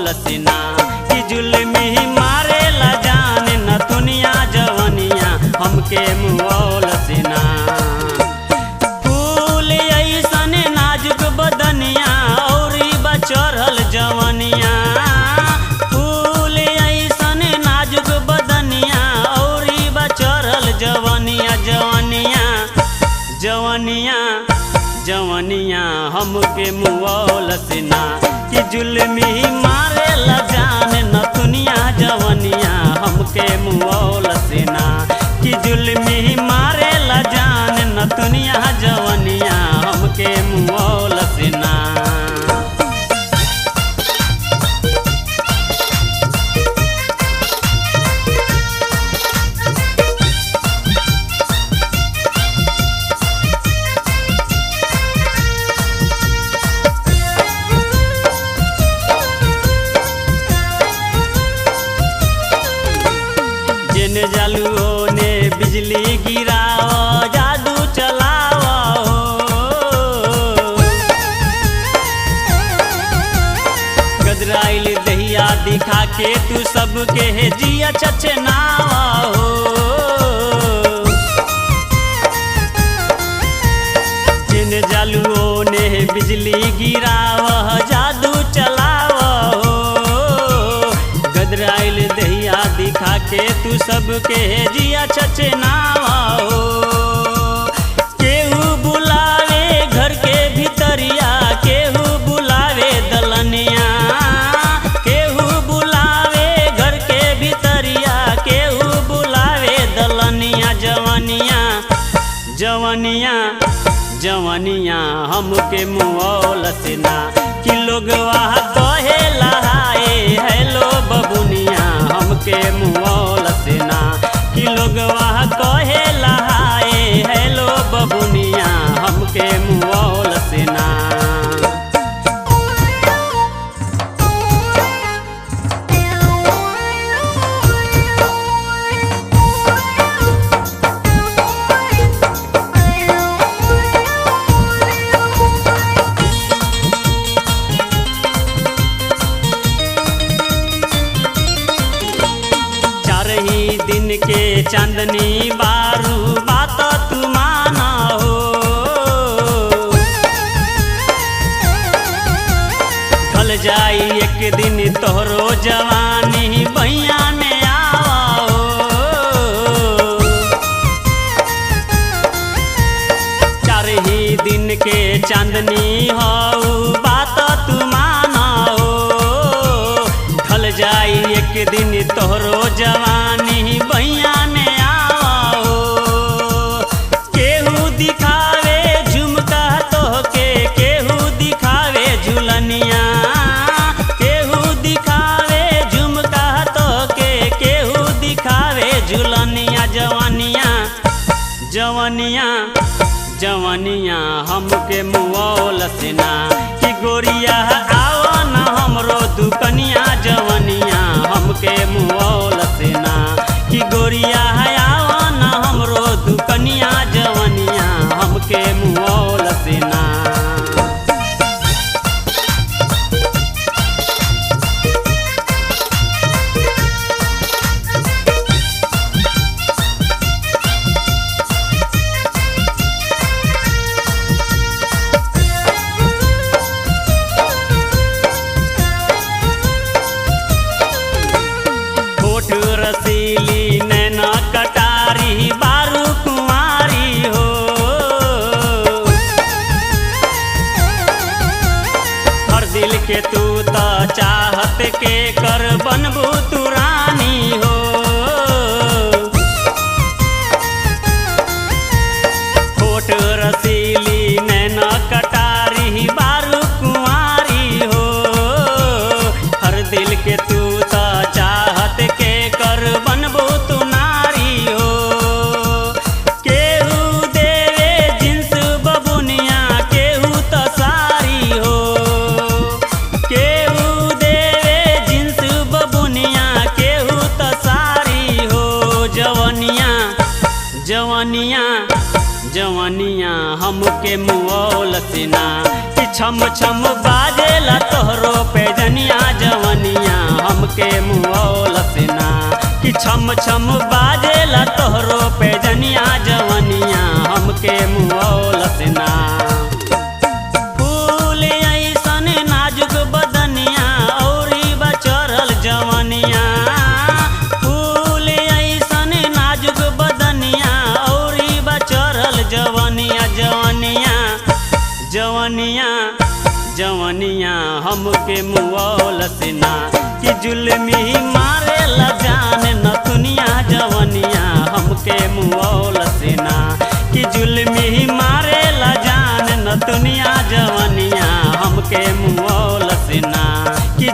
मुआवलसिना कि जुल्मी मारे ला जान न दुनिया जवनिया हमके मुआवलसिना। फूल ऐसन नाजुक बदनिया औरी बचरल जवनिया, फूल ऐसन नाजुक बदनिया औरी बचरल जवनिया, जवनिया जवनिया जवनिया हमके मुआवलसिना कि जुल्मी मारे ला जान न दुनिया जवनिया हमके मुआवलसिना कि जुल्मी मारे ला जान न दुनिया जवनिया हमके मुआवलसिना। जेने जालुओ ने बिजली गिराओ जादू चलाओ हो, गदराइल दहिया दिखा के तू सबके है जिया चचनाओ हो। जेने जालुओ ने बिजली गिराओ जादू चलाओ हो, गदराइल दहिया दिखा के तू सबके जिया चचनावा हो। केहू बुलावे घर के भीतरिया केहू बुलावे दलनिया, केहू बुलावे घर के भीतरिया केहू बुलावे दलनिया, जवनिया जवनिया जवनिया हमके मुआवलसिना कि लोगवा कहेला हाय हेलो बबुनिया हमके मुआवलसिना कि लोगवा कहेला हाय हेलो बबुनिया हमके मुआवलसिना। दिन के चांदनी बारू बात तू माना हो, ढल जाई एक दिन तोहरो जवानी बहिया में आओ। चार ही दिन के चांदनी हो बात तू माना हो, ढल जाई एक दिन तोहरो जवानी बहिया में आओ। केहू दिखावे झुमका तोहके केहू दिखावे झुलनिया, केहू दिखावे झुमका तोहके केहू दिखावे झुलनिया, जवनिया जवनिया जवनिया हमके मुआवलसिना कि गोरिया आओ न हमरो दुकनिया, जवनिया हमके मुआवलसिना कि गोरिया आओ न हमरो दुकनिया, जवनिया हमके मुआवलसिना। रसीली नैना कटारी बारू कुंवारी हो, हर दिल के तू तो चाहत के कर बनबू तू रानी हो। होठ रसीली नैना कटारी बारू कुंवारी हो, हर दिल के तू तो चाहत के कर बनबू तू नारी हो। केहू देवे जिन्स बबुनिया केहू तो सारी हो, केहू देवे जिन्स बबुनिया केहू तो सारी हो, जवनिया जवनिया जवनिया हमके मुआवल सिना कि छम छम बाजेला तोहरो पे जनिया जवनिया हमके मुआवल सिना कि छम छम बाजेला तोहरो पे जनिया जवनिया हमके मुआवल सिना फूल ऐसन नाजुक बदनिया औरी बचरल जवनिया फूल ऐसन नाजुक बदनिया औरी बचरल जवनिया जवनिया जवनिया जवनिया हमके मुआवल सिना कि जुल्मी मारे ला जान न दुनिया जवनिया हमके मुआवल सिना कि जुल्मी मारे ला जान न दुनिया जवनिया हमके मुआवल सिना कि